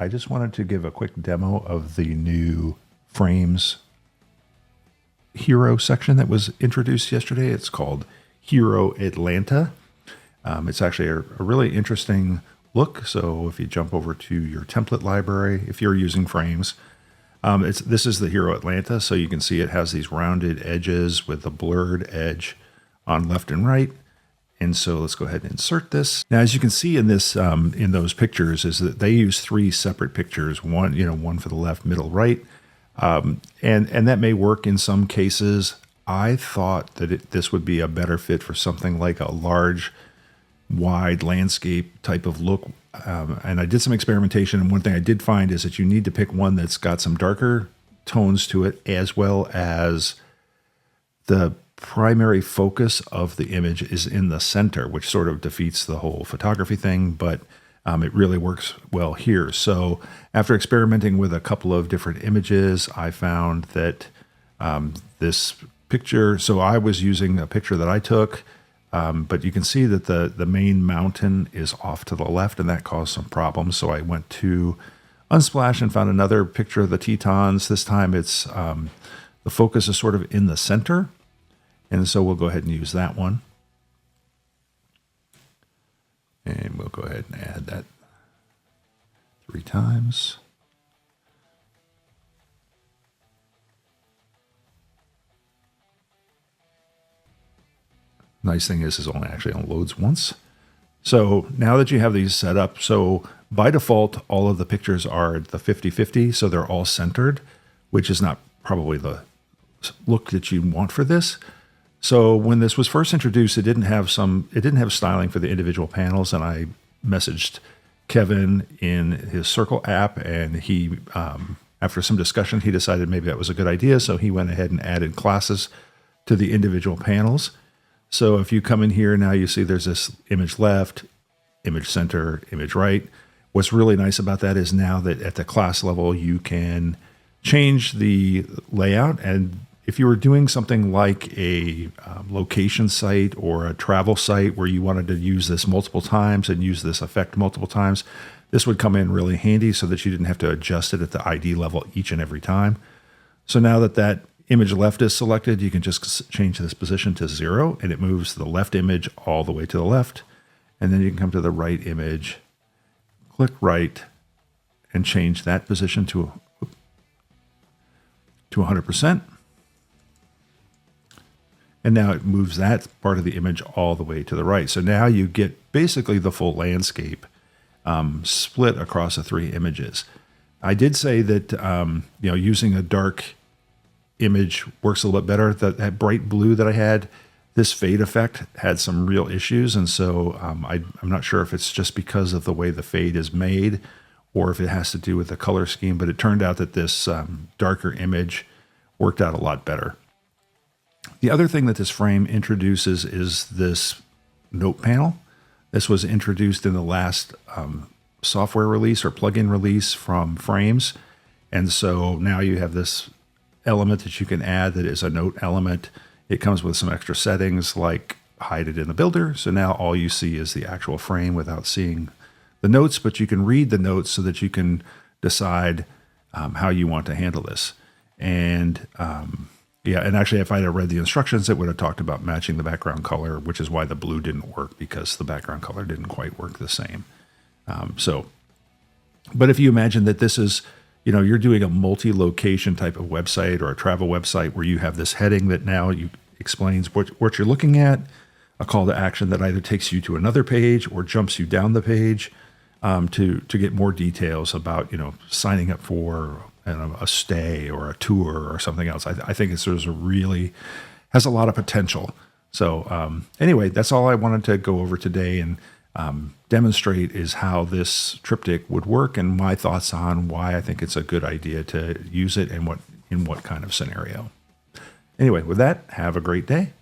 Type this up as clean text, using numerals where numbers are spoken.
I just wanted to give a quick demo of the new Frames Hero section that was introduced yesterday. It's called Hero Atlanta. It's actually a really interesting look. So if you jump over to your template library, if you're using Frames, this is the Hero Atlanta. So you can see it has these rounded edges with a blurred edge on left and right. And so let's go ahead and insert this. Now, as you can see in this, in those pictures, is that they use three separate pictures. One for the left, middle, right, and that may work in some cases. I thought that this would be a better fit for something like a large, wide landscape type of look. And I did some experimentation, and one thing I did find is that you need to pick one that's got some darker tones to it, as well as the primary focus of the image is in the center, which sort of defeats the whole photography thing, but it really works well here. So after experimenting with a couple of different images, I found that this picture, so I was using a picture that I took, but you can see that the main mountain is off to the left, and that caused some problems. So I went to Unsplash and found another picture of the Tetons. This time it's the focus is sort of in the center. And so we'll go ahead and use that one. And we'll go ahead and add that 3 times. Nice thing is it only actually loads once. So now that you have these set up, so by default, all of the pictures are the 50-50, so they're all centered, which is not probably the look that you want for this. So when this was first introduced, it didn't have styling for the individual panels, and I messaged Kevin in his Circle app, and he, after some discussion, he decided maybe that was a good idea. So he went ahead and added classes to the individual panels. So if you come in here now, you see there's this image left, image center, image right. What's really nice about that is now that at the class level, you can change the layout. And if you were doing something like a location site or a travel site where you wanted to use this multiple times and use this effect multiple times, this would come in really handy so that you didn't have to adjust it at the ID level each and every time. So now that that image left is selected, you can just change this position to 0, and it moves the left image all the way to the left. And then you can come to the right image, click right, and change that position to 100%. And now it moves that part of the image all the way to the right. So now you get basically the full landscape split across the 3 images. I did say that using a dark image works a little bit better. That bright blue that I had, this fade effect had some real issues. And so I'm not sure if it's just because of the way the fade is made or if it has to do with the color scheme, but it turned out that this darker image worked out a lot better. The other thing that this frame introduces is this note panel. This was introduced in the last software release or plugin release from Frames. And so now you have this element that you can add that is a note element. It comes with some extra settings like hide it in the builder. So now all you see is the actual frame without seeing the notes, but you can read the notes so that you can decide how you want to handle this. And and actually, if I had read the instructions, it would have talked about matching the background color, which is why the blue didn't work, because the background color didn't quite work the same. But if you imagine that this is, you're doing a multi-location type of website or a travel website where you have this heading that now explains what you're looking at, a call to action that either takes you to another page or jumps you down the page to get more details about, signing up for a stay or a tour or something else. I think it's really has a lot of potential. So anyway, that's all I wanted to go over today and demonstrate is how this triptych would work and my thoughts on why I think it's a good idea to use it and in what kind of scenario. Anyway, with that, have a great day.